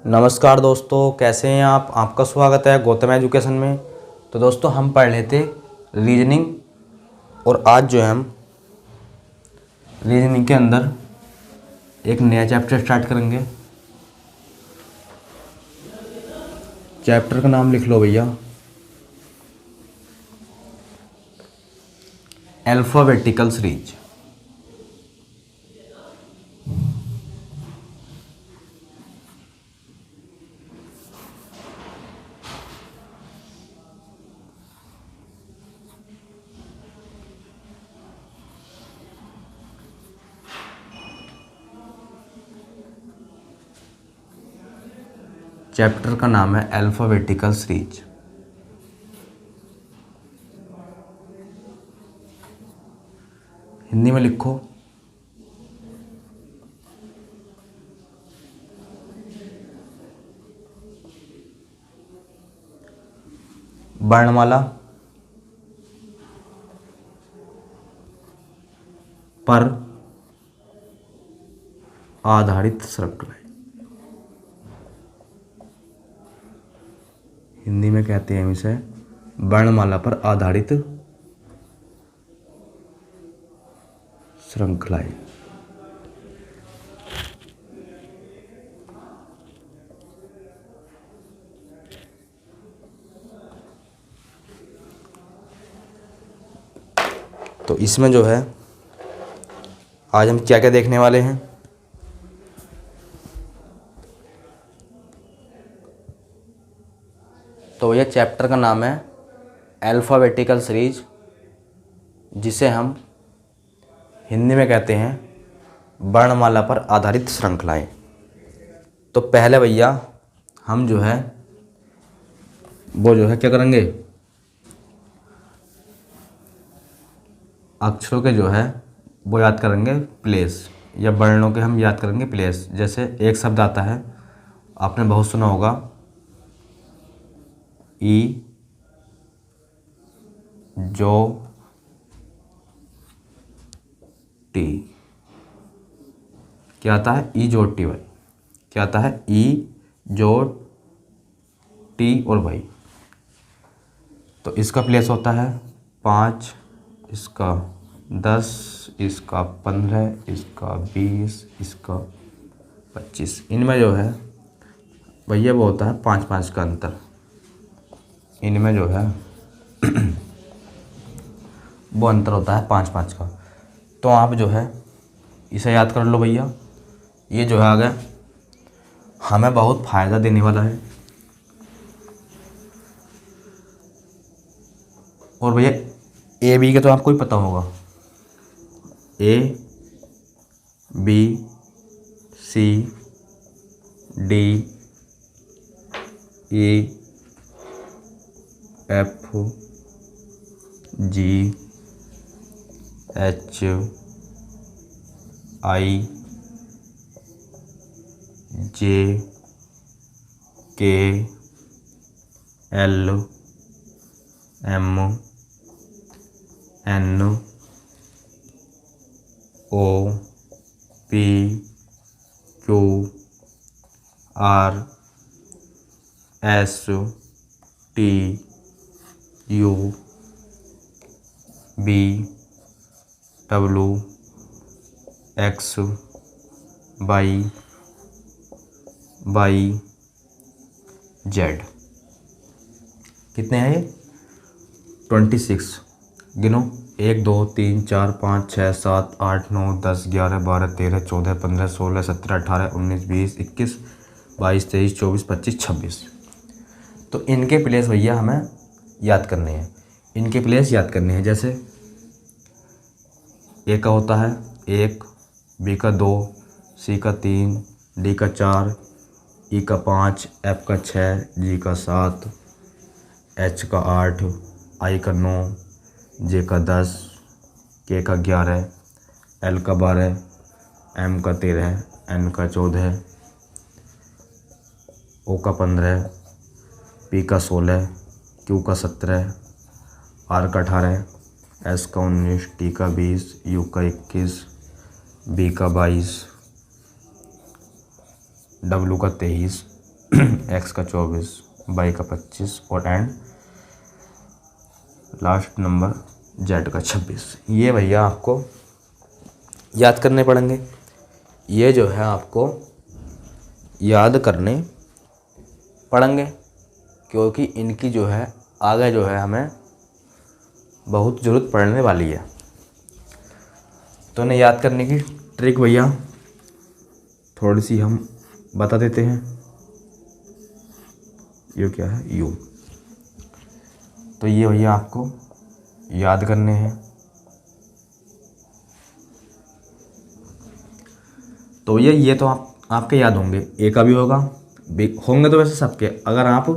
नमस्कार दोस्तों, कैसे हैं आप। आपका स्वागत है गौतम एजुकेशन में। तो दोस्तों, हम पढ़ रहे थे रीजनिंग, और आज जो है हम रीजनिंग के अंदर एक नया चैप्टर स्टार्ट करेंगे। चैप्टर का नाम लिख लो भैया, अल्फ़ाबेटिकल सीरीज। चैप्टर का नाम है अल्फ़ाबेटिकल सीरीज। हिंदी में लिखो वर्णमाला पर आधारित श्रृंखला। हिंदी में कहते हैं हम इसे वर्णमाला पर आधारित श्रृंखलाएं। तो इसमें जो है आज हम क्या क्या देखने वाले हैं। तो यह चैप्टर का नाम है अल्फ़ाबेटिकल सीरीज, जिसे हम हिंदी में कहते हैं वर्णमाला पर आधारित श्रृंखलाएं। तो पहले भैया हम जो है वो जो है क्या करेंगे, अक्षरों के जो है वो याद करेंगे प्लेस, या वर्णों के हम याद करेंगे प्लेस। जैसे एक शब्द आता है, आपने बहुत सुना होगा, ई जो टी। क्या आता है? ई जो टी वाई। क्या आता है? ई जो टी और वाई। तो इसका प्लेस होता है 5, इसका 10, इसका 15, इसका 20, इसका 25। इनमें जो है भैया वो होता है 5-5 का अंतर। इनमें जो है वो अंतर होता है 5-5 का। तो आप जो है इसे याद कर लो भैया। ये जो है आ गया, हमें बहुत फ़ायदा देने वाला है। और भैया ए बी का तो आपको ही पता होगा, A B C D E F G H I J K L M N O P Q R S T U V W X Y Z. कितने हैं ये? 26। गिनो, 1 2 3 4 5 6 7 8 9 10 11 12 13 14 15 16 17 18 19 20 21 22 23 24 25 26। तो इनके प्लेस भैया हमें याद करने हैं। इनके प्लेस याद करने हैं। जैसे ए का होता है 1, बी का 2, सी का 3, डी का 4, ई का 5, एफ का 6, जी का 7, एच का 8, आई का 9, जे का 10, के का 11, एल का 12, एम का 13, एन का 14, ओ का 15, पी का 16, क्यू का 17, आर का 18, एस का 19, टी का 20, यू का 21, बी का 22, डब्लू का 23, एक्स का 24, वाई का 25 और एंड लास्ट नंबर जेड का 26। ये भैया आपको याद करने पड़ेंगे। ये जो है आपको याद करने पड़ेंगे, क्योंकि इनकी जो है आगे जो है हमें बहुत ज़रूरत पड़ने वाली है। तो इन्हें याद करने की ट्रिक भैया थोड़ी सी हम बता देते हैं। ये क्या है, यू। तो ये भैया आपको याद करने हैं। तो ये तो आपके याद होंगे, ए का भी होगा, होंगे तो वैसे सबके। अगर आप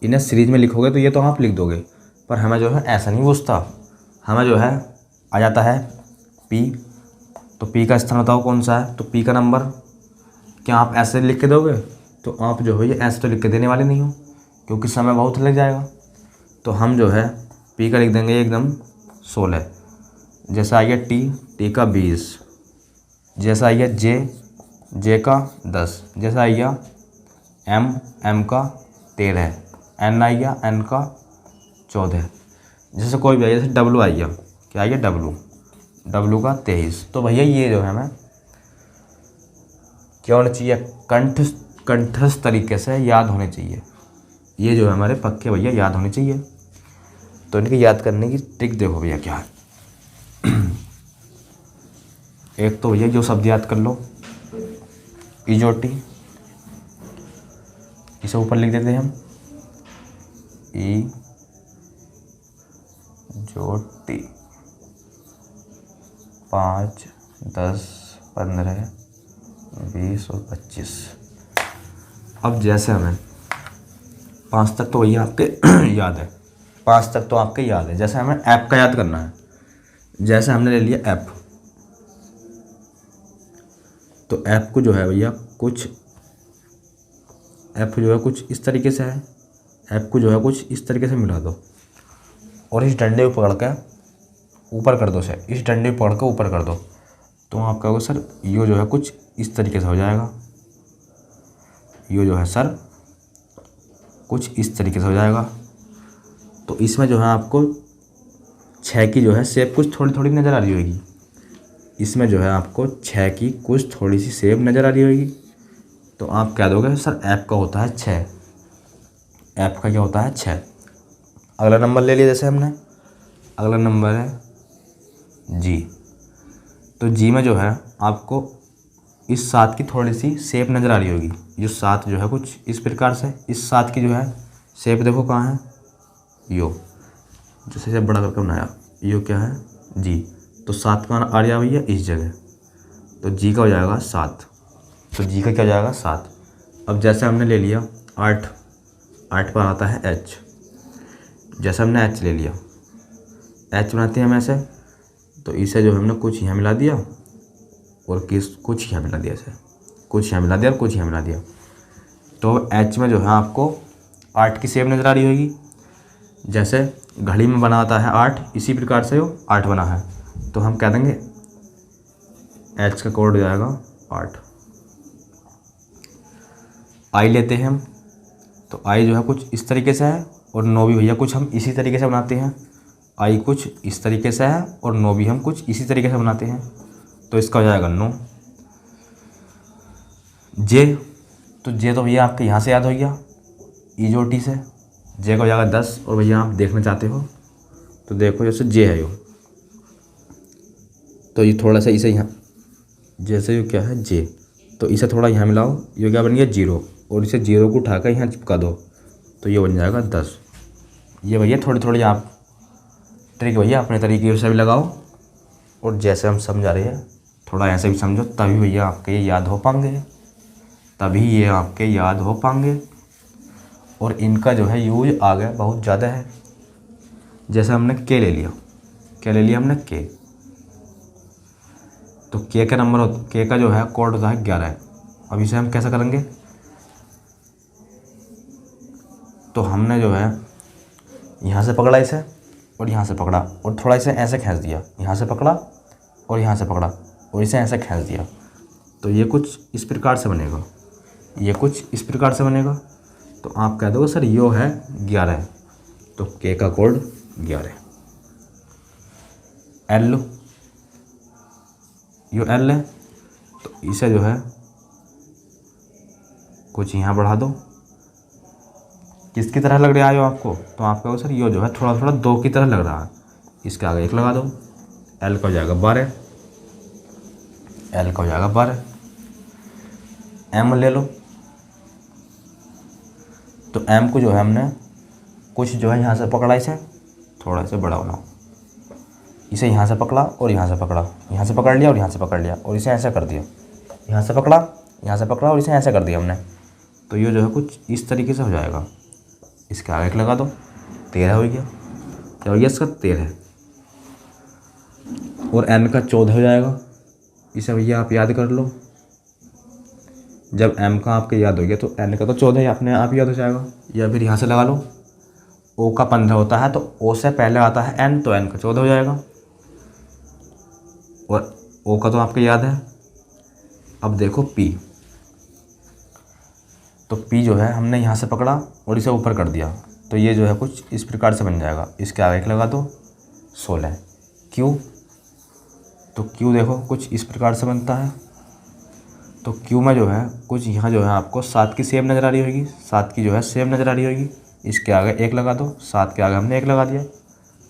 इन्हें सीरीज में लिखोगे तो ये तो आप लिख दोगे, पर हमें जो है ऐसा नहीं पूछता। हमें जो है आ जाता है पी। तो पी का स्थान बताओ कौन सा है। तो पी का नंबर क्या आप ऐसे लिख के दोगे? तो आप जो है ये ऐसे तो लिख के देने वाले नहीं हो, क्योंकि समय बहुत लग जाएगा। तो हम जो है पी का लिख देंगे एकदम 16। जैसा आ गया टी का 20। जैसा आ गया जे का 10। जैसा आ गया एम का 13। एन आ गया एन का 14। जैसे कोई भी आ गया, जैसे डब्लू आ गया, क्या आ गया डब्लू का 23। तो भैया ये जो है हमें क्या होना चाहिए, कंठस्थ तरीके से याद होने चाहिए। ये जो है हमारे पक्के भैया याद होने चाहिए। तो इनके याद करने की ट्रिक देखो भैया क्या है। एक तो भैया जो शब्द याद कर लो, इजोटी, इसे ऊपर लिख देते हैं हम, इजोटी। 5, 10, 15, 20 और 25। अब जैसे हमें 5 तक तो भैया आपके याद है, 5 तक तो आपके याद है। जैसे हमें ऐप का याद करना है, जैसे हमने ले लिया ऐप। तो ऐप को जो है भैया कुछ इस तरीके से है। ऐप को जो है कुछ इस तरीके से मिला दो और इस डंडे को पकड़ के ऊपर कर दो से, इस डंडे को पकड़ के ऊपर कर दो। तो आप कहोगे सर ये जो है कुछ इस तरीके से हो जाएगा। ये जो है सर कुछ इस तरीके से हो जाएगा। तो इसमें जो है आपको 6 की जो है शेप कुछ थोड़ी थोड़ी नज़र आ रही होगी। इसमें जो है आपको 6 की कुछ थोड़ी सी शेप नज़र आ रही होगी। तो आप क्या दोगे सर, ऐप का होता है 6। ऐप का क्या होता है 6। अगला नंबर ले लिया जैसे हमने, अगला नंबर है जी। तो जी में जो है आपको इस 7 की थोड़ी सी शेप नज़र आ रही होगी। जो 7 जो है कुछ इस प्रकार से, इस 7 की जो है शेप देखो कहाँ है, यो, जैसे जब बड़ा करके बनाया, यो क्या है जी। तो 7 का आ गया भैया इस जगह, तो जी का हो जाएगा 7। तो जी का क्या हो जाएगा 7। अब जैसे हमने ले लिया 8 पर आता है एच। जैसे हमने एच ले लिया, एच बनाते हैं हम ऐसे। तो इसे जो हमने कुछ यहाँ मिला दिया और कुछ यहाँ मिला दिया, ऐसे कुछ यहाँ मिला दिया और कुछ यहाँ मिला दिया। तो एच में जो है आपको 8 की शेप नज़र आ रही होगी। जैसे घड़ी में बना आता है 8, इसी प्रकार से वो 8 बना है। तो हम कह देंगे एच का कोड हो जाएगा 8। आई लेते हैं हम, तो आई जो है कुछ इस तरीके से है और 9 भी भैया कुछ हम इसी तरीके से बनाते हैं। आई कुछ इस तरीके से है और 9 भी हम कुछ इसी तरीके से बनाते हैं। तो इसका हो जाएगा 9। जे, तो जे तो भैया आपके यहाँ से याद हो गया, इजोटी से। जे का हो जाएगा 10। और भैया आप देखना चाहते हो तो देखो, जैसे जे है यो, तो ये थोड़ा सा इसे यहाँ, जैसे ये क्या है जे, तो इसे थोड़ा यहाँ मिलाओ, ये क्या बन गया 0। और इसे 0 को उठाकर यहाँ चिपका दो, तो ये बन जाएगा 10। ये भैया थोड़ी थोड़ी आप ट्रिक भैया अपने तरीके से भी लगाओ, और जैसे हम समझा रहे हैं थोड़ा ऐसे भी समझो, तभी भैया आपके ये याद हो पाएंगे, तभी ये आपके याद हो पाएंगे। और इनका जो है यूज आगे बहुत ज़्यादा है। जैसे हमने के ले लिया, क्या ले लिया हमने के। तो के का नंबर के का जो है कोड होता है 11। अब इसे हम कैसे करेंगे, तो हमने जो है यहाँ से पकड़ा इसे और यहाँ से पकड़ा और थोड़ा इसे ऐसे खींच दिया, यहाँ से पकड़ा और यहाँ से पकड़ा और इसे ऐसे खींच दिया। तो ये कुछ इस प्रकार से बनेगा। ये कुछ इस प्रकार से बनेगा। तो आप कह दोगे सर यो है 11, तो के का कोड 11। एल लो, यो एल है, तो इसे जो है कुछ यहाँ बढ़ा दो। किसकी तरह लग रहा है यो आपको? तो आप कहोगे सर यो जो है थोड़ा थोड़ा 2 की तरह लग रहा है, इसके आगे 1 लगा दो। एल का हो जाएगा 12, एल का हो जाएगा 12। एम ले लो, तो एम को जो है हमने कुछ जो है यहाँ से पकड़ा, इसे थोड़ा से बड़ा बनाओ, इसे यहाँ से पकड़ा और यहाँ से पकड़ा, यहाँ से पकड़ लिया और यहाँ से पकड़ लिया और इसे ऐसा कर दिया, यहाँ से पकड़ा, यहाँ से पकड़ा और इसे ऐसा कर दिया हमने। तो ये जो है कुछ इस तरीके से हो जाएगा। इसके आगे 1 लगा दो, 13 हो गया। क्या हो गया इसका? 13। और एन का 14 हो जाएगा। इसे भैया आप याद कर लो, जब एम का आपके याद हो गया तो एन का तो 14 ही अपने आप याद हो जाएगा। या फिर यहाँ से लगा लो, ओ का 15 होता है, तो ओ से पहले आता है एन, तो एन का 14 हो जाएगा। और ओ का तो आपको याद है। अब देखो पी, तो पी जो है हमने यहाँ से पकड़ा और इसे ऊपर कर दिया, तो ये जो है कुछ इस प्रकार से बन जाएगा। इसके आगे 1 लगा दो, 16। क्यू, तो क्यू देखो कुछ इस प्रकार से बनता है। तो क्यू में जो है कुछ यहाँ जो है आपको 7 की सेम नज़र आ रही होगी, 7 की जो है सेम नज़र आ रही होगी। इसके आगे 1 लगा दो, 7 के आगे हमने 1 लगा दिया,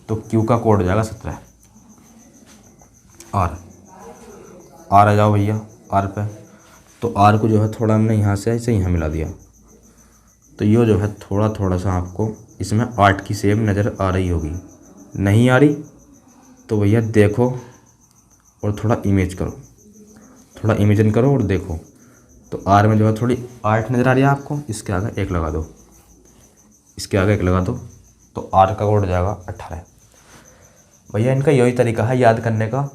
तो क्यू का कोड हो जाएगा 17। आर, आर आ जाओ भैया आर पे। तो आर को जो है थोड़ा हमने यहाँ से ऐसे यहाँ मिला दिया, तो ये जो है थोड़ा थोड़ा सा आपको इसमें 8 की सेम नज़र आ रही होगी। नहीं आ रही तो भैया देखो और थोड़ा इमेज करो, थोड़ा इमेजिन करो और देखो। तो आर में जो है थोड़ी 8 नज़र आ रही है आपको, इसके आगे 1 लगा दो, इसके आगे 1 लगा दो, तो आर का कोड हो जाएगा 18। भैया इनका यही तरीका है याद करने का,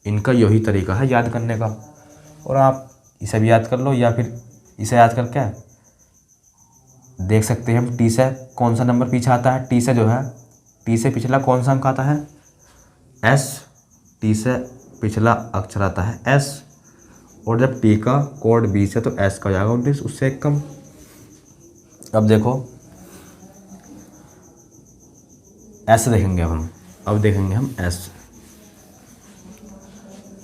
इनका यही तरीका है याद करने का। और आप इसे भी याद कर लो, या फिर इसे याद करके देख सकते हैं हम टी से कौन सा नंबर पीछे आता है। टी से जो है, टी से पिछला कौन सा अंक आता है? एस। टी से पिछला अक्षर आता है एस, और जब टी का कोड 20 है तो एस का हो जाएगा 19, उससे 1 कम। अब देखो एस देखेंगे अब देखेंगे हम एस।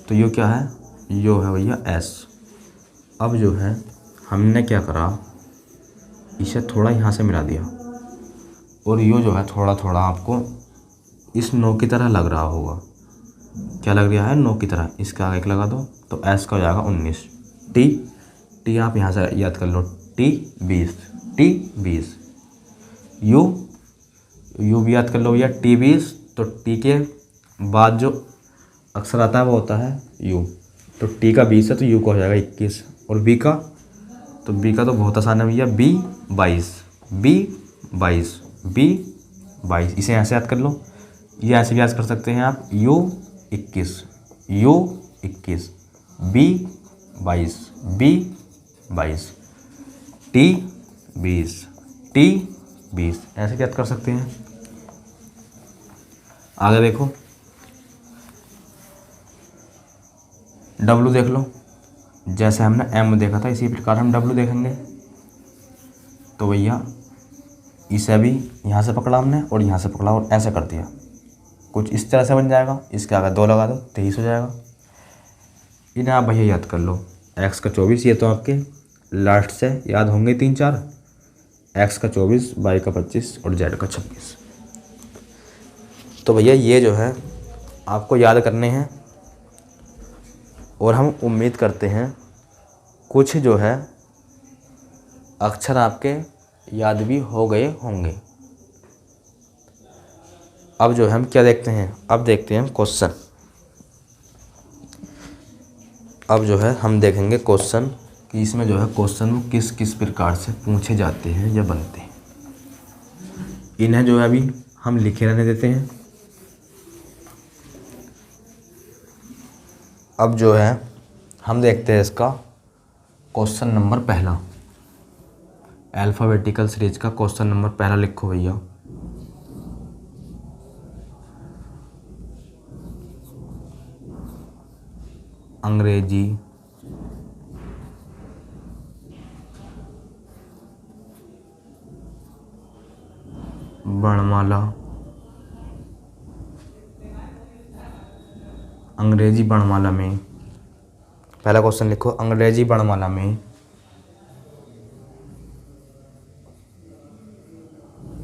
तो ये क्या है? यो है भैया एस। अब जो है हमने क्या करा, इसे थोड़ा यहाँ से मिला दिया, और यो जो है थोड़ा थोड़ा आपको इस 9 की तरह लग रहा होगा। क्या लग रहा है? 9 की तरह। इसका आगे 1 लगा दो, तो एस का हो जाएगा 19। टी, टी आप यहाँ से याद कर लो, टी 20, टी 20। यू, यू भी याद कर लो भैया, टी 20। तो टी के बाद जो अक्षर आता है वो होता है यू, तो टी का 20 है तो यू का हो जाएगा 21। और बी का, तो बी का तो बहुत आसान है भैया, बी 22, बी 22, बी 22। इसे यहाँ से याद कर लो, ये ऐसे भी याद कर सकते हैं आप, U 21, U 21, B 22, B 22, T 20, T 20, ऐसे याद कर सकते हैं। आगे देखो डब्लू देख लो, जैसे हमने एम देखा था इसी प्रकार हम डब्लू देखेंगे। तो भैया इसे भी यहाँ से पकड़ा हमने और यहाँ से पकड़ा और ऐसे कर दिया, कुछ इस तरह से बन जाएगा। इसके आगे 2 लगा दो, 23 हो जाएगा। इन्हें आप भैया याद कर लो, एक्स का 24, ये तो आपके लास्ट से याद होंगे 3-4, एक्स का 24, वाई का 25 और जेड का 26। तो भैया ये जो है आपको याद करने हैं, और हम उम्मीद करते हैं कुछ जो है अक्षर आपके याद भी हो गए होंगे। अब जो है हम क्या देखते हैं, अब देखते हैं हम क्वेश्चन। अब जो है हम देखेंगे क्वेश्चन कि इसमें जो है क्वेश्चन किस किस प्रकार से पूछे जाते हैं या बनते हैं। इन्हें जो है अभी हम लिखे रहने देते हैं। अब जो है हम देखते हैं इसका क्वेश्चन नंबर पहला, अल्फ़ाबेटिकल सीरीज का क्वेश्चन नंबर पहला लिखो भैया। अंग्रेजी वर्णमाला, अंग्रेजी वर्णमाला में, पहला क्वेश्चन लिखो, अंग्रेजी वर्णमाला में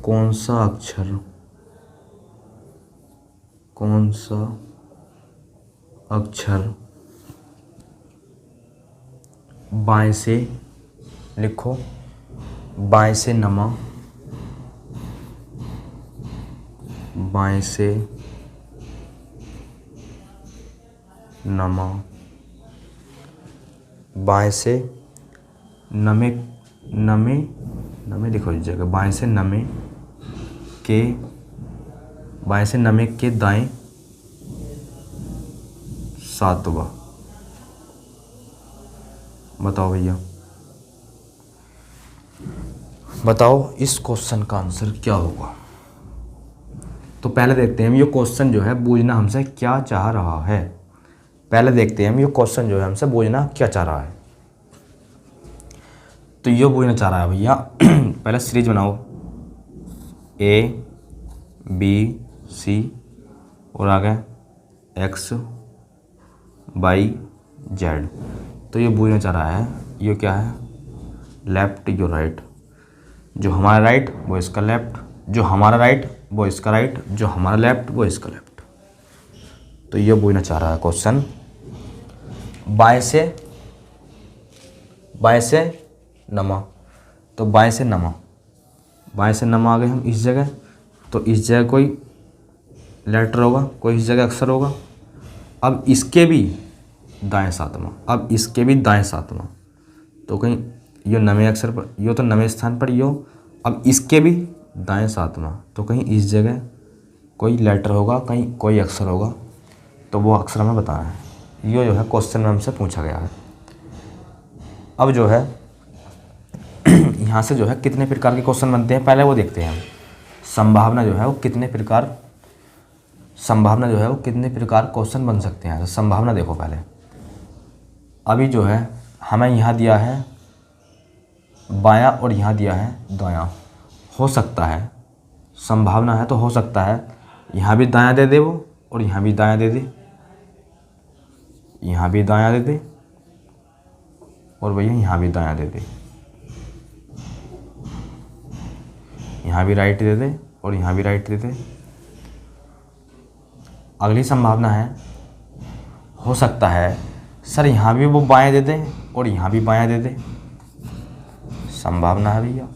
कौन सा अक्षर बाएं से, लिखो, बाएं से नमा, बाएं से नमा, बाएं से नमे, नमे लिखो इस जगह, बाएं से नमे के दाएं सातवां। बताओ भैया, बताओ इस क्वेश्चन का आंसर क्या होगा। तो पहले देखते हैं हम ये क्वेश्चन जो है बूझना हमसे क्या चाह रहा है। पहले देखते हैं हम ये क्वेश्चन जो है हमसे बूझना क्या चाह रहा है। तो ये बूझना चाह रहा है भैया, पहले सीरीज बनाओ, A B C और आगे X Y Z। तो ये बूझना चाह रहा है ये क्या है, लेफ्ट यो राइट, जो हमारा राइट वो इसका लेफ्ट, जो हमारा राइट वो इसका राइट, जो हमारा लेफ्ट वो इसका लेफ्ट। तो ये बूझना चाह रहा है क्वेश्चन। बाएं से नमा, तो बाएं से नमा आ गए हम इस जगह। तो इस जगह कोई लेटर होगा, कोई इस जगह अक्षर होगा। अब इसके भी दाएं सातवां, तो कहीं यो नवे अक्षर पर, यो तो नवे स्थान पर यो। अब इसके भी दाएं सातवां, तो कहीं इस जगह कोई लेटर होगा, कहीं कोई अक्षर होगा। तो वो अक्षर हमें बताना है। यो जो है क्वेश्चन में हमसे पूछा गया है। अब जो है यहाँ से जो है कितने प्रकार के क्वेश्चन बनते हैं पहले वो देखते हैं हम। संभावना जो है वो कितने प्रकार क्वेश्चन बन सकते हैं। तो संभावना देखो पहले, अभी जो है हमें यहाँ दिया है बायां और यहाँ दिया है दायां। हो सकता है, संभावना है तो हो सकता है यहाँ भी दायां दे दे वो, और यहाँ भी दायां दे दे, यहाँ भी दायां दे दे, और भैया यहाँ भी दायां दे दे, यहाँ भी राइट दे दे और यहाँ भी राइट दे दे। अगली संभावना है, हो सकता है सर यहाँ भी वो बाएं दे दे और यहाँ भी बायां दे दे। संभावना है भैया,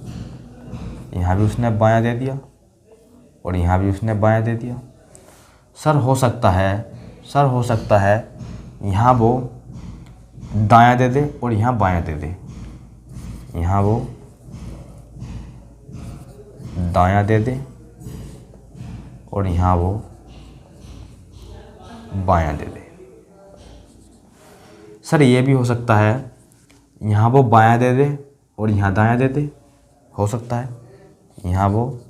यहाँ भी उसने बायां दे दिया और यहाँ भी उसने बायां दे दिया। सर हो सकता है यहाँ वो दायां दे दे और यहाँ बायां दे दे, यहाँ वो दायां दे दे और यहाँ वो बायां दे दे। सर ये भी हो सकता है यहाँ वो बायां दे दे और यहाँ दायां दे दे। हो सकता है यहाँ वो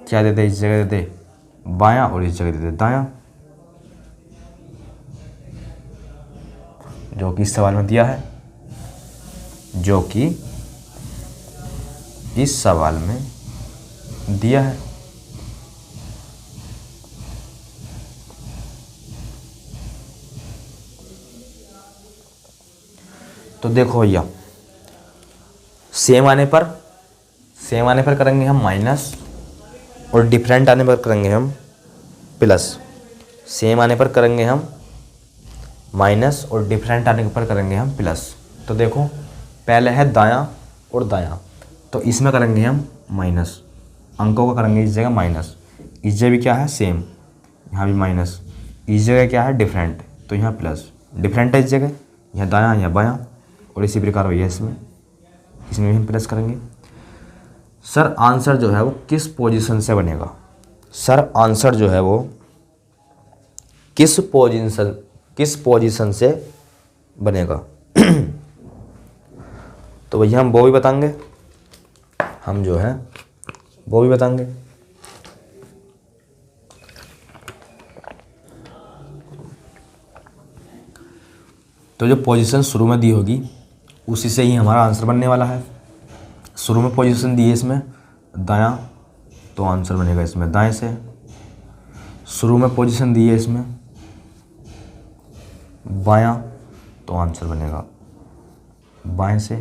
क्या दे दे, इस जगह दे दे बायां और इस जगह दे दे दायां, जो कि इस सवाल में दिया है, जो कि इस सवाल में दिया है। तो देखो भैया, सेम आने पर करेंगे हम माइनस, और डिफरेंट आने पर करेंगे हम प्लस। सेम आने पर करेंगे हम माइनस और डिफरेंट आने पर करेंगे हम प्लस। तो देखो पहले है दायां और दायां, तो इसमें करेंगे हम माइनस, अंकों का करेंगे इस जगह माइनस। इस जगह भी क्या है सेम, यहाँ भी माइनस। इस जगह क्या है डिफरेंट, तो यहाँ प्लस। डिफरेंट है इस जगह, यहाँ दायां यहाँ बायां, और इसी प्रकार भैया इसमें भी हम प्लस करेंगे। सर आंसर जो है वो किस पोजीशन से बनेगा, सर आंसर जो है वो किस पोजीशन से बनेगा। तो भैया हम वो भी बताएंगे, तो जो पोजीशन शुरू में दी होगी उसी से ही हमारा आंसर बनने वाला है। शुरू में पोजीशन दी है इसमें, दायां, तो आंसर बनेगा इसमें दाएं से। शुरू में पोजीशन दी है इसमें बायां, तो आंसर बनेगा बाएं से।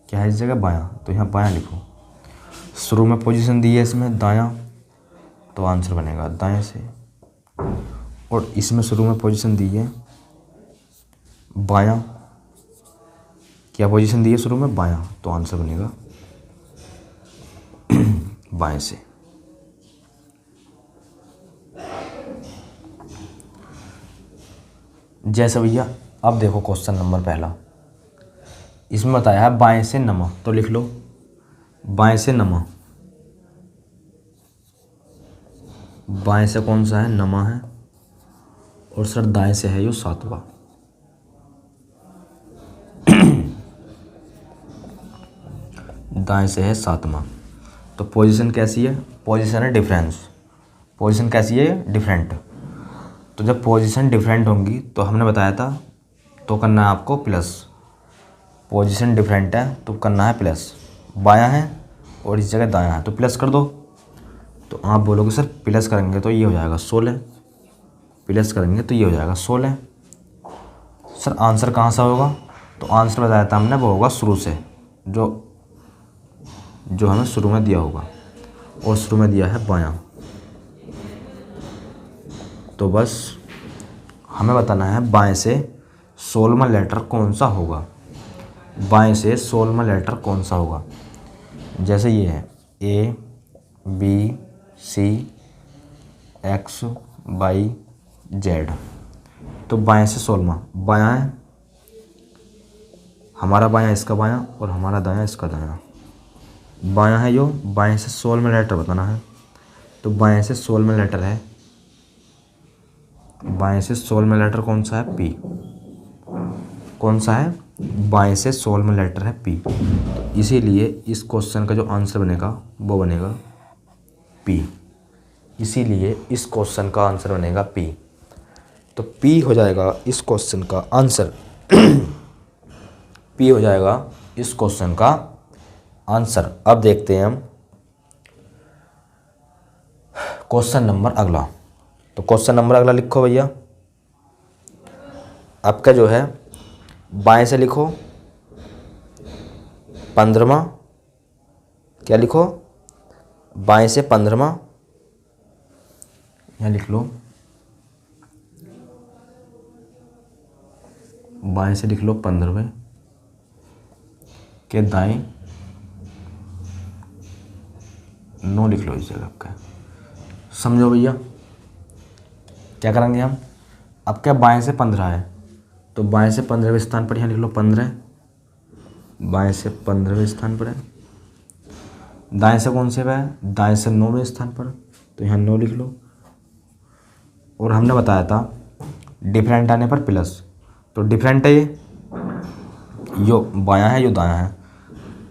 क्या है इस जगह बायां, तो यहाँ बायां लिखो। शुरू में पोजीशन दी है इसमें दायां, तो आंसर बनेगा दाएं से। और इसमें शुरू में पोजीशन दी है बायां, क्या पोजीशन दी है शुरू में बायां, तो आंसर बनेगा बाएं से। जैसे भैया अब देखो क्वेश्चन नंबर पहला, इसमें बताया है बाएं से नमा, तो लिख लो बाएं से नमा। बाएं से कौन सा है, नमा है, और सर दाएं से है यो सातवां। दाएं से है सातवां, तो पोजीशन कैसी है, पोजीशन है डिफरेंस। पोजीशन कैसी है, डिफरेंट। तो जब पोजीशन डिफरेंट होंगी तो हमने बताया था तो करना है आपको प्लस। पोजीशन डिफरेंट है तो करना है प्लस। बायां है और इस जगह दायां है तो प्लस कर दो। तो आप बोलोगे सर प्लस करेंगे तो ये हो जाएगा 16, प्लस करेंगे तो ये हो जाएगा 16। सर आंसर कहाँ से होगा, तो आंसर बताया था हमने वो होगा शुरू से, जो हमें शुरू में दिया होगा, और शुरू में दिया है बायां। तो बस हमें बताना है बाएं से 16वां लेटर कौन सा होगा। बाएं से 16वां लेटर कौन सा होगा। जैसे ये है A B C X Y Z, तो बाएं से 16वां, बायां है हमारा बायां इसका बायां और हमारा दायां इसका दायां। बायां है यो, बाएं से 16वां लेटर बताना है। तो बाएं से 16वां लेटर है, बाएं से 16वां लेटर कौन सा है, P। कौन सा है, बाएं से 16वां लेटर है P। इसीलिए इस क्वेश्चन का जो आंसर बनेगा वो बनेगा P। इसीलिए इस क्वेश्चन का आंसर बनेगा P। तो P हो जाएगा इस क्वेश्चन का आंसर। P हो जाएगा इस क्वेश्चन का आंसर। अब देखते हैं हम क्वेश्चन नंबर अगला। तो क्वेश्चन नंबर अगला लिखो भैया, आपका जो है बाएं से लिखो 15वां, क्या लिखो, बाएं से 15वां, यहाँ लिख लो बाएं से लिख लो 15वें के दाएं 9 लिख लो इस जगह आपका। समझो भैया क्या करेंगे हम, अब क्या बाएं से 15 है तो बाएं से 15वें स्थान पर यहाँ लिख लो 15, बाएं से 15वें स्थान पर है। दाएं से कौन से पे है, दाएं से 9वें स्थान पर, तो यहाँ 9 लिख लो। और हमने बताया था डिफरेंट आने पर प्लस, तो डिफरेंट है ये, यो बायां है यो दायां है,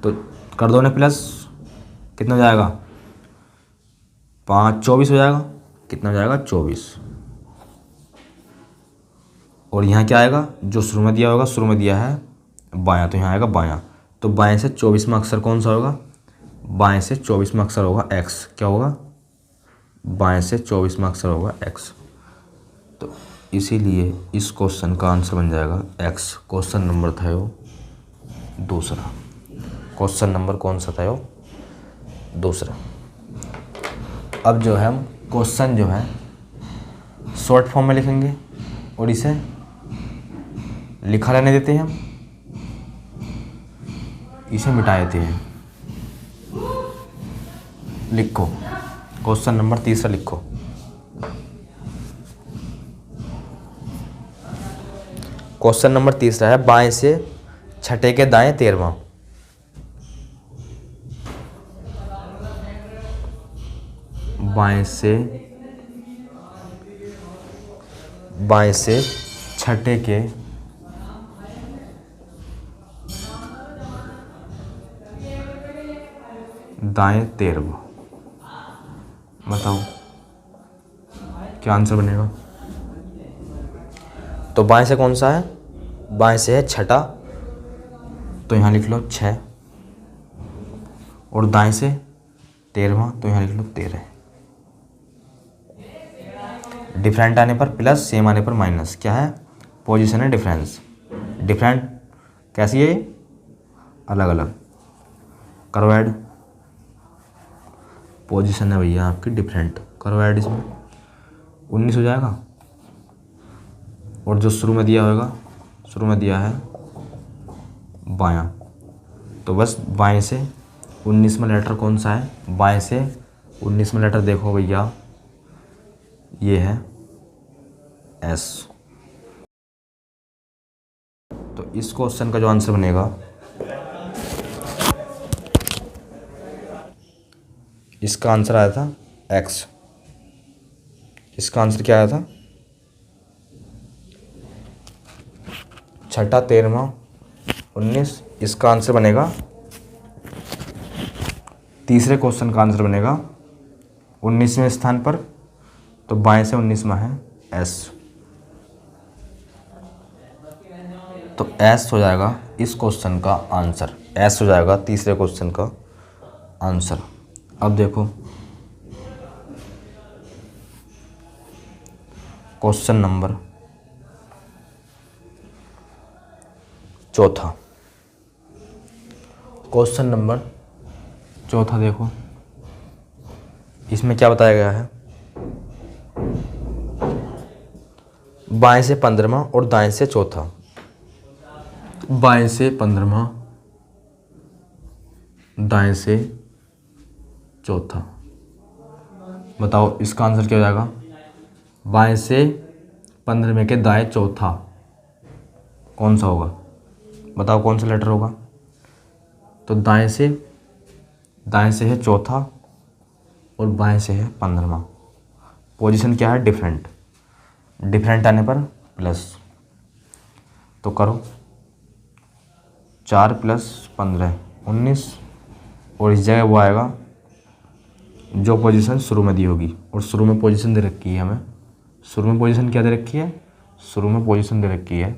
तो कर दो ने प्लस, कितना हो जाएगा 5 24 हो जाएगा। कितना हो जाएगा 24। और यहाँ क्या आएगा, जो शुरू में दिया होगा, शुरू में दिया है बायां, तो यहाँ आएगा बायां। तो बाएं से 24वां अक्षर कौन सा होगा, बाएं से 24वां अक्षर होगा x। क्या होगा, बाएं से 24वां अक्षर होगा x। तो इसीलिए इस क्वेश्चन का आंसर बन जाएगा x। क्वेश्चन नंबर था यो दूसरा। क्वेश्चन नंबर कौन सा था यो, दूसरा। अब जो है हम क्वेश्चन जो है शॉर्ट फॉर्म में लिखेंगे और इसे लिखा रहने देते हैं, हम इसे मिटा देते हैं। लिखो क्वेश्चन नंबर तीसरा लिखो। क्वेश्चन नंबर तीसरा है बाएं से छठे के दाएं 13वां। बाएं से छठे के दाएं 13वां, बताओ क्या आंसर बनेगा। तो बाएं से कौन सा है, बाएं से है छठा, तो यहाँ लिख लो 6। और दाएं से 13वां, तो यहाँ लिख लो 13। डिफरेंट आने पर प्लस, सेम आने पर माइनस। क्या है? पोजीशन है डिफरेंस। डिफरेंट कैसी है? अलग अलग। करो ऐड। पोजीशन है भैया आपकी डिफरेंट, करो ऐड। इसमें 19 हो जाएगा। और जो शुरू में दिया होगा, शुरू में दिया है बायां, तो बस बाएं से 19 में लेटर कौन सा है? बाएं से 19 में लेटर देखो भैया, ये है एस। तो इस क्वेश्चन का जो आंसर बनेगा, इसका आंसर आया था एक्स। इसका आंसर क्या आया था? 6, 13, 19। इसका आंसर बनेगा, तीसरे क्वेश्चन का आंसर बनेगा 19वें स्थान पर, तो बाएं से 19वां है एस। तो एस हो जाएगा इस क्वेश्चन का आंसर। एस हो जाएगा तीसरे क्वेश्चन का आंसर। अब देखो क्वेश्चन नंबर चौथा। क्वेश्चन नंबर चौथा देखो, इसमें क्या बताया गया है? बाएं से 15वां और दाएं से चौथा। बाएं से 15वां, दाएं से चौथा। बताओ इसका आंसर क्या हो जाएगा? बाएं से 15वें के दाएं चौथा कौन सा होगा? बताओ कौन सा लेटर होगा? तो दाएं से है चौथा और बाएं से है 15वां। पोजीशन क्या है? डिफरेंट। डिफरेंट आने पर प्लस, तो करो 4 + 15 19। और इस जगह वो आएगा जो पोजीशन शुरू में दी होगी। और शुरू में पोजीशन दे रखी है हमें। शुरू में पोजीशन क्या दे रखी है? शुरू में पोजीशन दे रखी है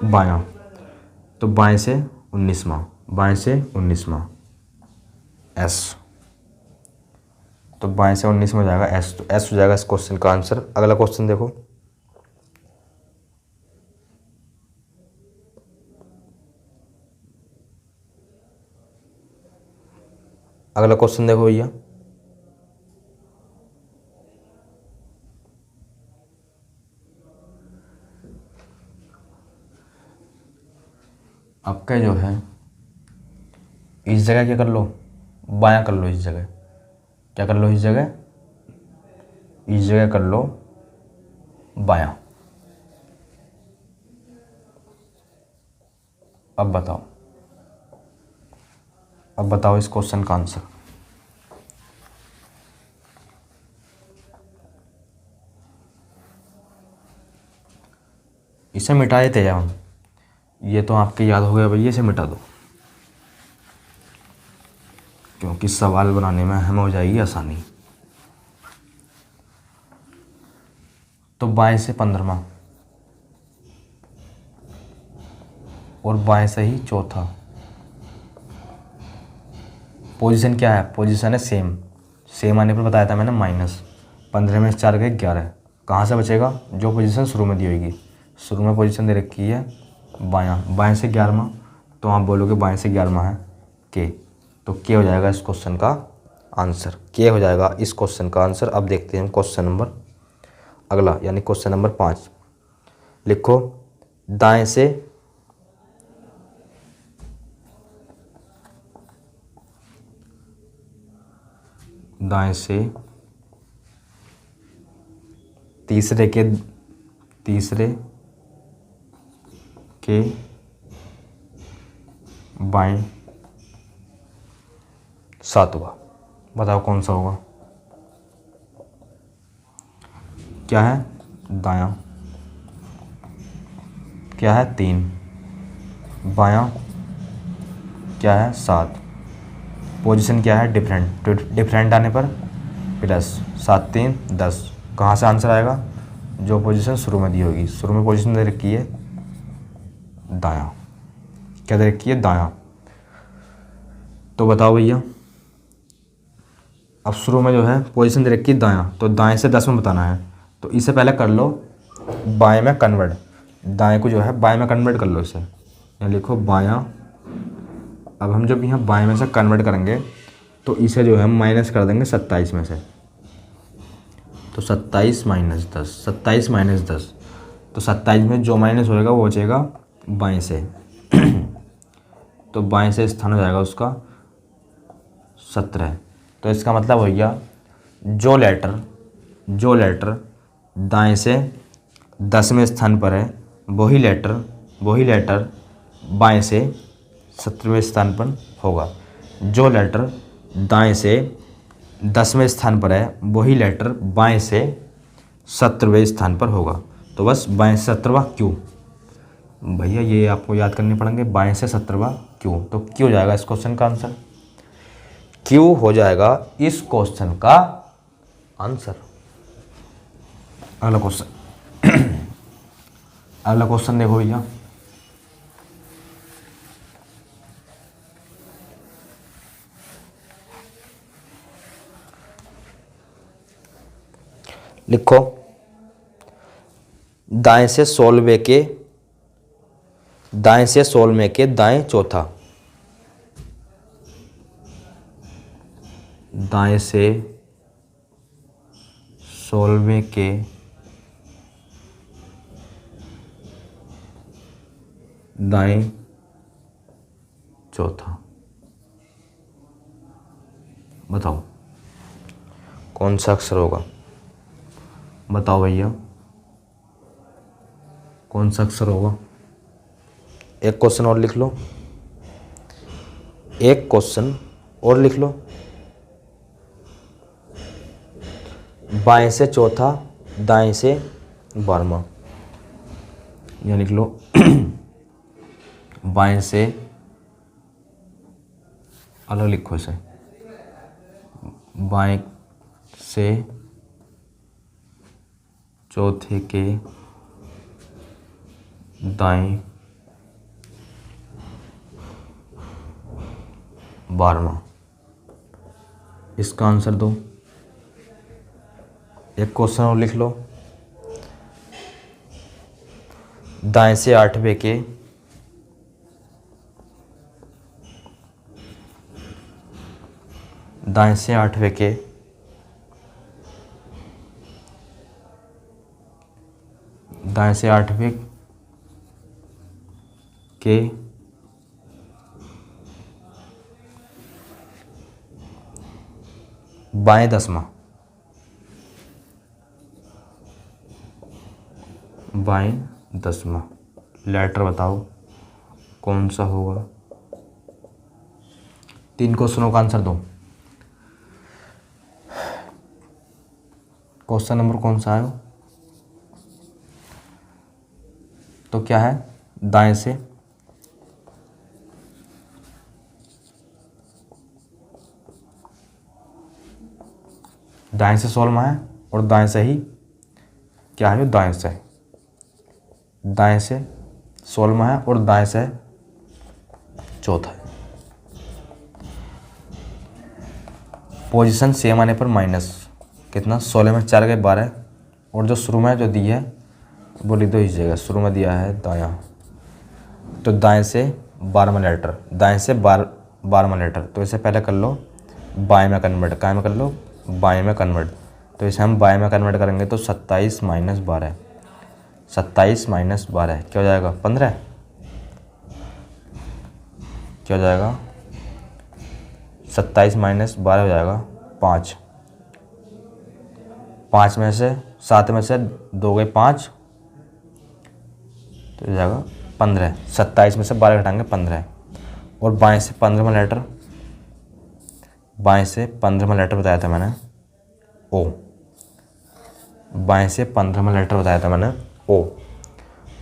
बायां, तो बाएं से 19वां, बाएं से 19वां एस। तो बाएं से 19 में हो जाएगा एस। तो एस हो जाएगा इस क्वेश्चन का आंसर। अगला क्वेश्चन देखो, अगला क्वेश्चन देखो भैया। आपका जो है, इस जगह क्या कर लो? बायां कर लो। इस जगह क्या कर लो? इस जगह कर लो बायां। अब बताओ इस क्वेश्चन का आंसर। इसे मिटा देते हैं हम। ये तो आपके याद हो गया भैया, इसे मिटा दो, क्योंकि सवाल बनाने में हमें हो जाएगी आसानी। तो बाएं से 15वां और बाएं से ही चौथा। पोजीशन क्या है? पोजीशन है सेम। सेम आने पर बताया था मैंने माइनस। 15 में 4 गए 11। कहाँ से बचेगा? जो पोजीशन शुरू में दी होगी। शुरू में पोजीशन दे रखी है बायां, बाएं से 11वां, तो आप बोलोगे बाएं से 11वां है के। तो के हो जाएगा इस क्वेश्चन का आंसर। के हो जाएगा इस क्वेश्चन का आंसर। अब देखते हैं क्वेश्चन नंबर अगला, यानी क्वेश्चन नंबर 5। लिखो दाएं से तीसरे के बाएं 7वां। बताओ कौन सा होगा? क्या है? दायां। क्या है? 3। बायां क्या है? 7। पोजीशन क्या है? डिफरेंट। डिफरेंट आने पर प्लस, 7 3 10। कहाँ से आंसर आएगा? जो पोजीशन शुरू में दी होगी। शुरू में पोजीशन दे रखी है दायां। क्या दे रखी है? दायां। तो बताओ भैया, अब शुरू में जो है पोजीशन दे रखी दायां, तो दाएं से 10 में बताना है। तो इसे पहले कर लो बाएं में कन्वर्ट, दाएं को जो है बाएं में कन्वर्ट कर लो इसे, यहाँ लिखो बायां। अब हम जब यहाँ बाएं में से कन्वर्ट करेंगे तो इसे जो है हम माइनस कर देंगे 27 में से। तो 27 माइनस 10, 27 माइनस 10, तो 27 में जो माइनस होएगा वो बचेगा बाएं से। तो बाएं से स्थान हो जाएगा उसका 17। तो इसका मतलब हो गया जो लेटर दाएं से 10वें स्थान पर है वही लेटर बाएं से 17वें स्थान पर होगा। जो लेटर दाएं से 10वें स्थान पर है वही लेटर बाएं से 17वें स्थान पर होगा। तो बस बाएं से 17वां क्यों, भैया ये आपको याद करने पड़ेंगे, बाएं से 17वां क्यों। तो क्यों हो जाएगा इस क्वेश्चन का आंसर, क्यों हो जाएगा इस क्वेश्चन का आंसर। अगला क्वेश्चन अगला क्वेश्चन देखो भैया, लिखो दाएं से 16वें के दाएं चौथा, दाएं से 16वें के दाएं चौथा, बताओ कौन सा अक्षर होगा। बताओ भैया कौन सा अक्षर होगा। एक क्वेश्चन और लिख लो, एक क्वेश्चन और लिख लो। बाएं से चौथा, दाएं से 12वां, यहाँ लिख लो बाएं से, अलग लिखो इसे, बाएं से चौथे के दाएं 12वां, इसका आंसर दो। एक क्वेश्चन और लिख लो, दाएं से 8वें के दाएं से 8वें के दाएं से 8वें के बाएं 10वां, बाएं 10वां लेटर बताओ कौन सा होगा। 3 क्वेश्चनों का आंसर दो। क्वेश्चन नंबर कौन सा है, तो क्या है, दाएं से दाएं से 16वां है और दाएं से ही क्या है, दाएं से 16वां है और दाएं से चौथा है। पोजीशन सेम आने पर माइनस कितना, 16 में 4 गए 12, और जो शुरू में जो दी है वो लिख दो इस जगह, शुरू में दिया है दायां, तो दाएं से 12वां लेटर, दाएं से 12वां लेटर, तो इसे पहले कर लो बाएं में कन्वर्ट, काय में कर लो बाएं में कन्वर्ट। तो इसे हम बाएं में कन्वर्ट करेंगे तो 27 माइनस 12, 27 माइनस 12 क्या हो जाएगा 15, क्या हो जाएगा 27 माइनस 12 हो जाएगा 5, 5 में से 7 में से 2 गए 5, तो हो जाएगा 15, 27 में से 12 घटाएंगे 15, और बाएं से 15वां लेटर, बाएं से 15वां लेटर बताया था मैंने ओ, बाएं से 15वां लेटर बताया था मैंने ओ।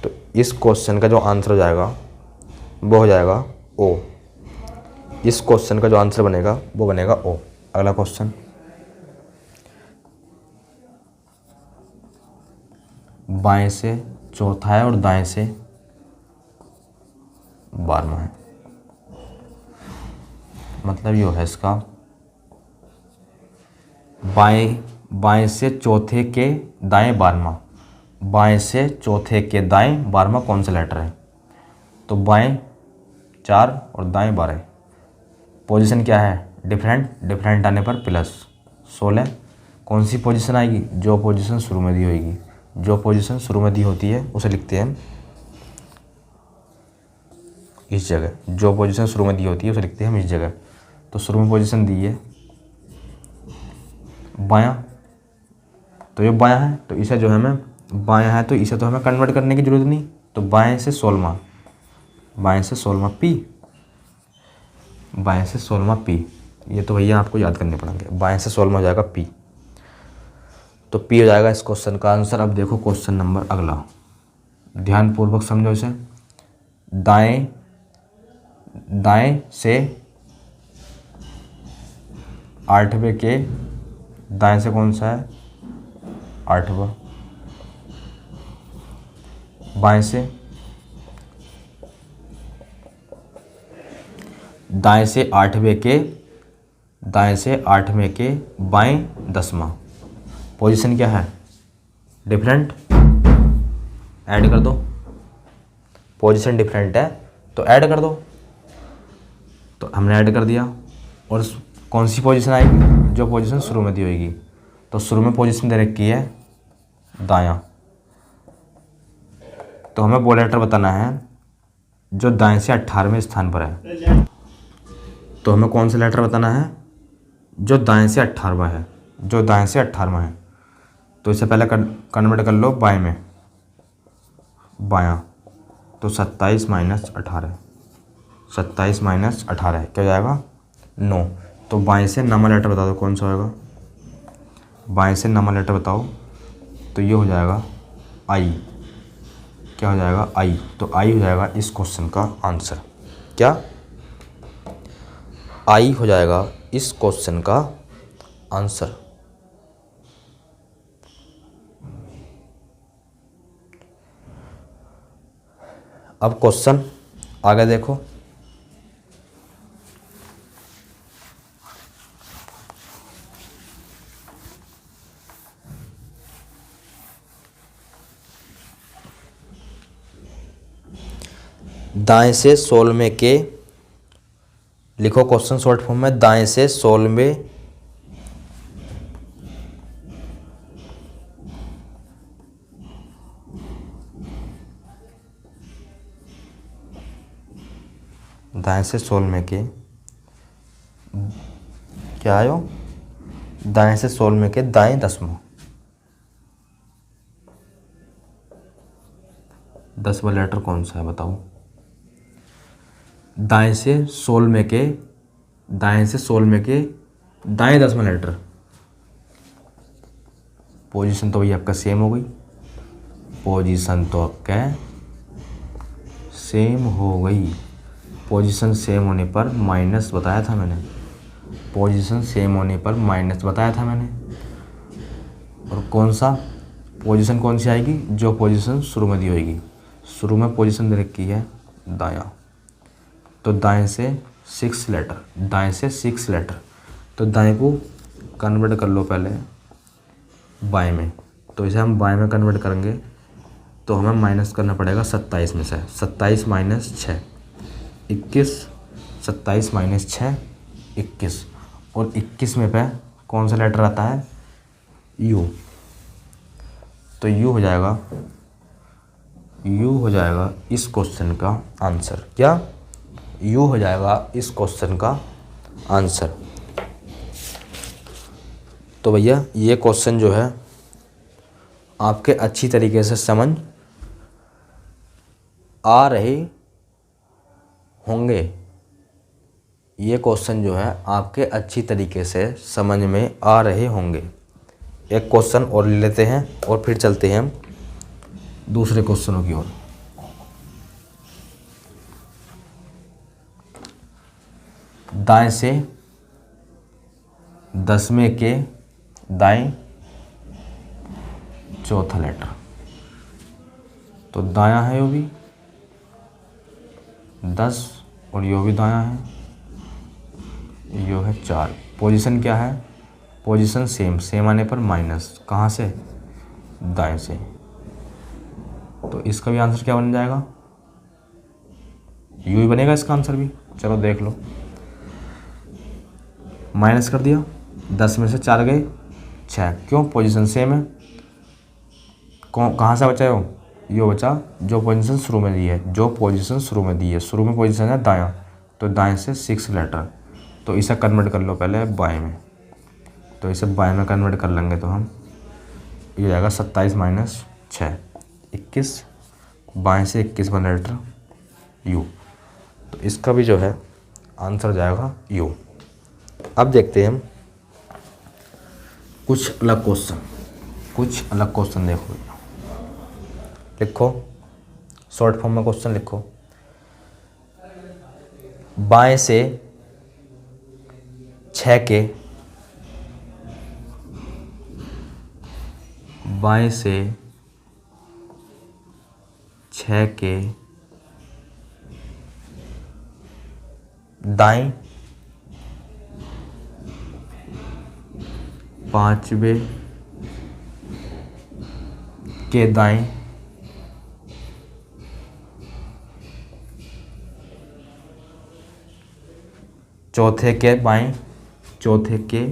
तो इस क्वेश्चन का जो आंसर हो जाएगा वो हो जाएगा ओ, इस क्वेश्चन का जो आंसर बनेगा वो बनेगा ओ। अगला क्वेश्चन, बाएं से चौथा है और दाएं से 12वां है। मतलब यो है इसका बाएं से चौथे के दाएं 12वां, बाएं से चौथे के दाएं 12वां कौन सा लेटर है? तो बाएं 4 और दाएं 12। पोजीशन क्या है? डिफरेंट आने पर +16। कौन सी पोजीशन आएगी? जो पोजीशन शुरू में दी होगी। जो पोजीशन शुरू में दी होती है उसे लिखते हैं इस जगह। जो पोजीशन शुरू में दी होती है उसे लिखते हैं हम इस जगह। तो शुरू में पोजीशन दी है बायां, तो ये बायां है, तो इसे जो है हमें बायां है तो इसे तो हमें कन्वर्ट करने की जरूरत नहीं। तो बाएं से 16वां, बाएं से 16वां P, बाएं से 16वां P। ये तो भैया आपको याद करने पड़ेंगे। बाएं से 16वां हो जाएगा P, तो P हो जाएगा इस क्वेश्चन का आंसर। अब देखो क्वेश्चन नंबर अगला, ध्यानपूर्वक समझो इसे। दाएं से 8वें के दाएं से कौन सा है? 8वां। बाएं से दाएं से 8वें के बाएं 10वां। पोजीशन क्या है? डिफरेंट। ऐड कर दो, पोजीशन डिफरेंट है तो ऐड कर दो। तो हमने ऐड कर दिया। और कौन सी पोजीशन आएगी? जो पोजीशन शुरू में दी होगी। तो शुरू में पोजीशन दे रखी है दायां, तो हमें वो लेटर बताना है जो दाएं से 18वें स्थान पर है। तो हमें कौन सा लेटर बताना है? जो दाएं से 18वां है, जो दाएं से 18वां है। तो इसे पहले कन्वर्ट कर लो बाएं में, बायां। तो 27 - 18, 27 - 18 क्या हो जाएगा? 9। तो बाएं से 9वां लेटर बता दो कौन सा होगा? बाएं से 9वां लेटर बताओ। तो ये हो जाएगा आई। क्या हो जाएगा? आई। तो आई हो जाएगा इस क्वेश्चन का आंसर। क्या? आई हो जाएगा इस क्वेश्चन का आंसर। अब क्वेश्चन आगे देखो। दाएं से 16वें के, लिखो क्वेश्चन शॉर्ट फॉर्म में। दाएं से 16वें दाएं से 16वें के क्या आयो? दाएं से 16वें के दाएं 10वां। 10वां लेटर कौन सा है बताओ? दाएं से 16वें के दाएं 10वां लेटर। पोजीशन तो भैया आपका सेम हो गई। पोजीशन तो आपका सेम हो गई। पोजीशन सेम होने पर माइनस बताया था मैंने। पोजीशन सेम होने पर माइनस बताया था मैंने। और कौन सा पोजीशन कौन सी आएगी? जो पोजीशन शुरू में दी होगी। शुरू में पोजीशन दे रखी है दायां, तो दाएं से 6 लेटर, दाएं से 6 लेटर। तो दाएं को कन्वर्ट कर लो पहले बाएं में। तो इसे हम बाएं में कन्वर्ट करेंगे तो हमें माइनस करना पड़ेगा 27 में से। 27 - 6 21, 27 - 6 21। और 21 में पे कौन सा लेटर आता है? यू। तो यू हो जाएगा इस क्वेश्चन का आंसर। क्या? यू हो जाएगा इस क्वेश्चन का आंसर। तो भैया ये क्वेश्चन जो है आपके अच्छी तरीके से समझ आ रहे होंगे। ये क्वेश्चन जो है आपके अच्छी तरीके से समझ में आ रहे होंगे। एक क्वेश्चन और ले लेते हैं और फिर चलते हैं हम दूसरे क्वेश्चनों की ओर। दाएं से 10वें के दाएं चौथा लेटर। तो दायां है यो भी 10 और यो भी दायां है। यो है 4। पोजीशन क्या है, पोजीशन सेम, सेम आने पर माइनस, कहाँ से, दाएं से। तो इसका भी आंसर क्या बन जाएगा, यू ही बनेगा इसका आंसर भी। चलो देख लो, माइनस कर दिया, 10 में से 4 गए 6, क्यों, पोजीशन सेम है। कहाँ से बचा हो, यो बचा जो पोजीशन शुरू में दी है, जो पोजीशन शुरू में दी है, शुरू में पोजीशन है दायां, तो दाएं से 6 लेटर, तो इसे कन्वर्ट कर लो पहले बाएं में, तो इसे बाएं में कन्वर्ट कर लेंगे तो हम, ये जाएगा 27 माइनस 6, 21, बाएं से 21 बन लेटर यू, तो इसका भी जो है आंसर जाएगा यू। अब देखते हैं हम कुछ अलग क्वेश्चन, कुछ अलग क्वेश्चन देखो, लिखो शॉर्ट फॉर्म में क्वेश्चन लिखो। बाएं से 6 के, बाएं से 6 के दाएं 5वें के दाएं चौथे के बाएं, चौथे के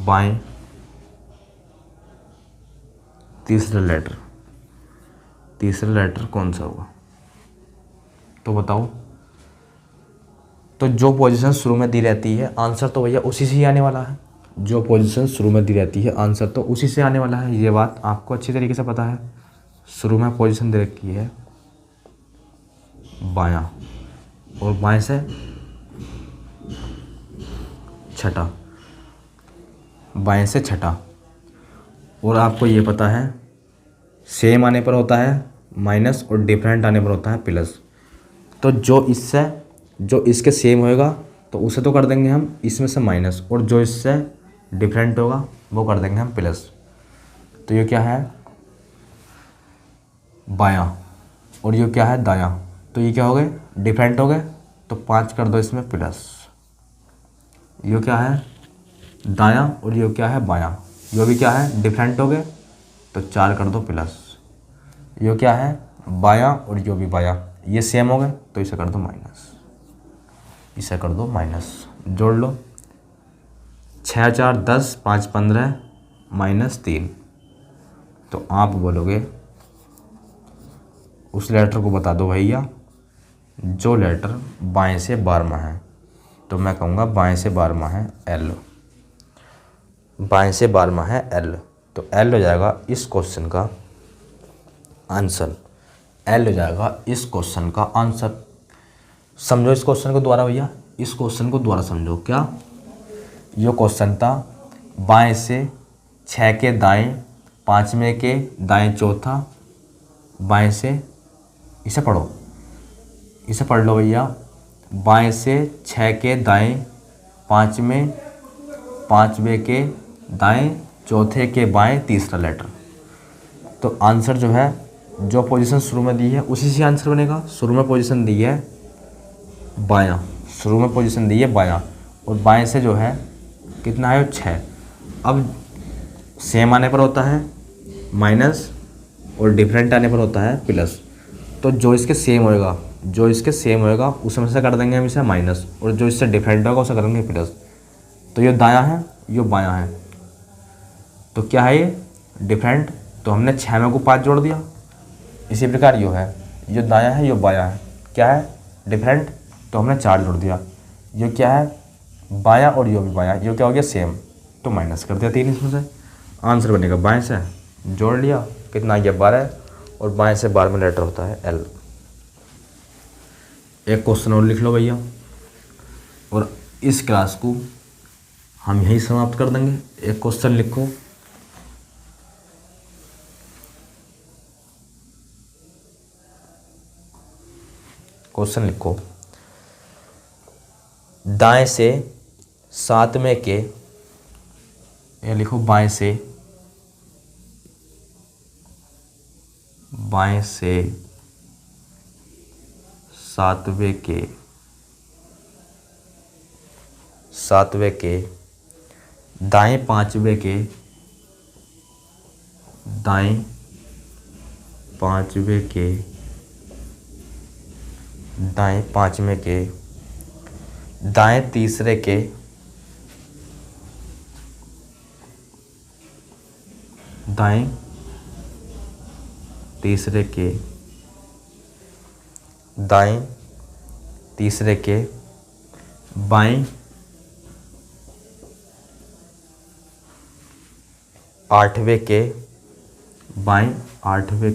बाएं तीसरा लेटर कौन सा होगा, तो बताओ। तो जो पोजीशन शुरू में दी रहती है आंसर तो भैया उसी से ही आने वाला है, जो पोजीशन शुरू में दी रहती है आंसर तो उसी से आने वाला है, ये बात आपको अच्छी तरीके से पता है। शुरू में पोजीशन दे रखी है बायां, और बाएं से छठा, बाएं से छठा, और आपको ये पता है सेम आने पर होता है माइनस और डिफरेंट आने पर होता है प्लस। तो जो इसके सेम होएगा तो उसे तो कर देंगे हम इसमें से माइनस, और जो इससे डिफरेंट होगा वो कर देंगे हम प्लस। तो ये क्या है बायां, और ये क्या है दायां, तो ये क्या हो गए डिफरेंट हो गए, तो 5 कर दो इसमें प्लस। ये क्या है दायां और ये क्या है बायां, ये भी क्या है डिफरेंट हो गए, तो 4 कर दो प्लस। ये क्या है बायां और ये भी बायां, ये सेम हो गए, तो इसे कर दो माइनस, इसे कर दो माइनस, जोड़ लो 6 4 10 5 15 माइनस 3। तो आप बोलोगे उस लेटर को बता दो भैया जो लेटर बाएं से 12वां है, तो मैं कहूँगा बाएं से 12वां है एल, बाएं से 12वां है एल, तो एल हो जाएगा इस क्वेश्चन का आंसर, एल हो जाएगा इस क्वेश्चन का आंसर। समझो इस क्वेश्चन को दोबारा भैया, इस क्वेश्चन को दोबारा समझो। क्या ये क्वेश्चन था बाएं से 6 के दाएं 5वें के दाएं चौथा, बाएं से, इसे पढ़ो, इसे पढ़ लो भैया, बाएं से 6 के दाएं 5वें के दाएं चौथे के बाएं तीसरा लेटर। तो आंसर जो है जो पोजीशन शुरू में दी है उसी से आंसर बनेगा। शुरू में पोजीशन दी है बायां, शुरू में पोजीशन दी है बायां, और बाएं से जो है कितना है 6। अब सेम आने पर होता है माइनस और डिफरेंट आने पर होता है प्लस। तो जो इसके सेम होएगा उसमें से कर देंगे हम इसे माइनस, और जो इससे डिफरेंट होगा उसे करेंगे प्लस। तो ये दायां है ये बायां है, तो क्या है ये डिफरेंट, तो हमने 6 में को 5 जोड़ दिया। इसी प्रकार यो है, ये दायां है ये बायां है, क्या है डिफरेंट, तो हमने 4 जोड़ दिया। ये क्या है बायां और यो भी बायां, ये क्या हो गया सेम, तो माइनस कर दिया 3 इसमें से। आंसर बनेगा बाएं से, जोड़ लिया कितना आ गया 12, और बाएं से 12वां लेटर होता है एल। एक क्वेश्चन और लिख लो भैया, और इस क्लास को हम यहीं समाप्त कर देंगे। एक क्वेश्चन लिखो, क्वेश्चन लिखो, दाएं से 7वें के, ये लिखो बाएं से बाएं से सातवें के दाएं पांचवें के दाएं पांचवें के दाएं तीसरे के दाएं तीसरे के बाएं आठवें के बाएं आठवें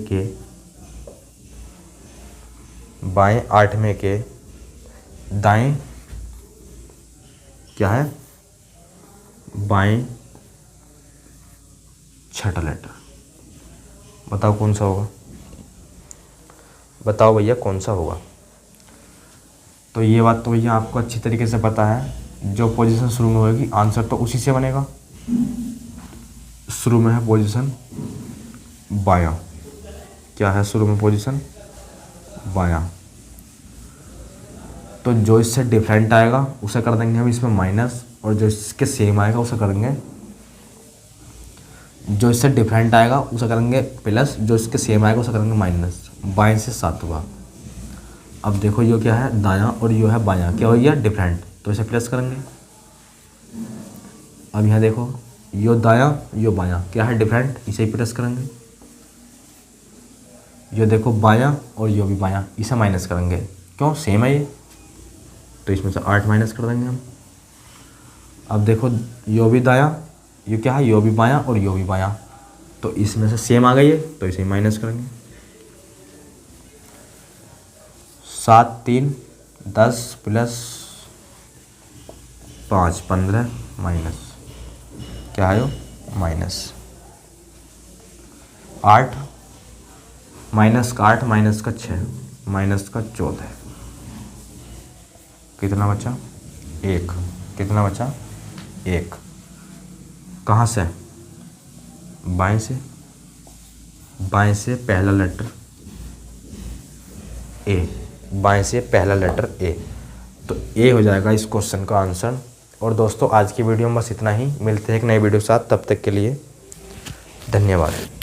के दाएं क्या है बाएं छठा लेटर। बताओ कौन सा होगा, बताओ भैया कौन सा होगा। तो ये बात तो भैया आपको अच्छी तरीके से पता है, जो पोजीशन शुरू में होगी आंसर तो उसी से बनेगा। शुरू में है पोजीशन बायां, क्या है शुरू में पोजीशन बायां, तो जो इससे डिफरेंट आएगा उसे कर देंगे हम इसमें माइनस, और जो इसके सेम आएगा उसे करेंगे, जो इससे डिफरेंट आएगा उसे करेंगे प्लस, जो इसके सेम आएगा उसे करेंगे माइनस। बाएं से सातवां। अब देखो यो क्या है दायां और यो है बायां, क्या हो गया डिफरेंट, तो इसे प्लस करेंगे। अब यहाँ देखो यो दायां यो बायां, क्या है डिफरेंट, इसे ही प्लस करेंगे। यो देखो बायां और यो भी बायां, इसे माइनस करेंगे, क्यों सेम है ये, तो इसमें से 8 माइनस कर देंगे हम। अब देखो यो भी दायां, यो क्या है यो भी बायां और यो भी बायां, तो इसमें से सेम आ गई है, तो इसे ही माइनस करेंगे। 7 3 10 प्लस 5 15 माइनस क्या है माइनस 8 माइनस का 8 माइनस का 6 माइनस का 14, कितना बचा 1, कितना बचा 1। कहाँ से, बाएं से पहला लेटर ए, बाएं से पहला लेटर ए, तो ए हो जाएगा इस क्वेश्चन का आंसर। और दोस्तों आज की वीडियो में बस इतना ही, मिलते हैं एक नई वीडियो के साथ, तब तक के लिए धन्यवाद।